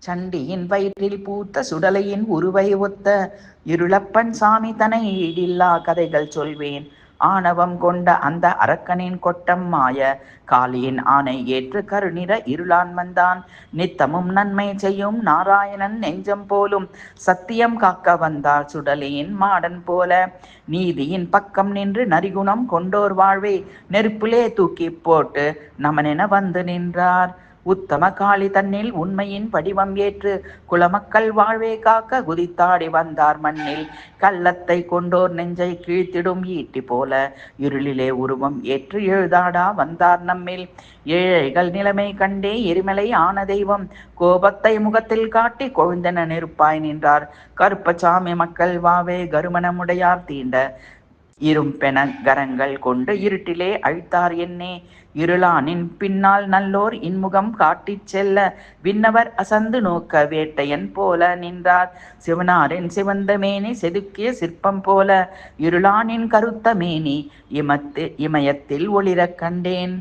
சண்டியின் வயிற்றில் பூத்த சுடலையின் உருவை ஒத்த இருளப்பன் சாமி தனை ஈடில்லா கதைகள் சொல்வேன். ஆணவம் கொண்ட அந்த அரக்கனின் கொட்டம் மாய காளியின் ஆணை ஏற்று கருநிற இருளான் வந்தான். நித்தமும் நன்மை செய்யும் நாராயணன் நெஞ்சம் போலும் சத்தியம் காக்க வந்தார் சுடலையின் மாடன் போல. நீதியின் பக்கம் நின்று நரிகுணம் கொண்டோர் வாழ்வை நெருப்பிலே தூக்கி போட்டு நமனென வந்து நின்றார். உத்தம காளி தன்னில் உண்மையின் வடிவம் ஏற்று குலமக்கள் வாழ்வே காக்க குதித்தாடி வந்தார் மண்ணில். கள்ளத்தை கொண்டோர் நெஞ்சை கீழ்த்திடும் ஈட்டி போல இருளிலே உருவம் ஏற்று எழுதாடா வந்தார் நம்மில். ஏழைகள் நிலைமை கண்டே எரிமலை ஆன தெய்வம் கோபத்தை முகத்தில் காட்டி கொழுந்தென நெருப்பாய் நின்றார். கருப்பசாமி மக்கள் வாவே கருமணமுடையார் தீண்ட இரும்பென கரங்கள் கொண்டு இருட்டிலே அழித்தார் என்னே. இருளானின் பின்னால் நல்லோர் இன்முகம் காட்டிச் செல்ல விண்ணவர் அசந்து நோக்க வேட்டையன் போல நின்றார். சிவனாரின் சிவந்த மேனி செதுக்கிய சிற்பம் போல இருளானின் கருத்த மேனி இமயத்தில் ஒளிரக் கண்டேன்.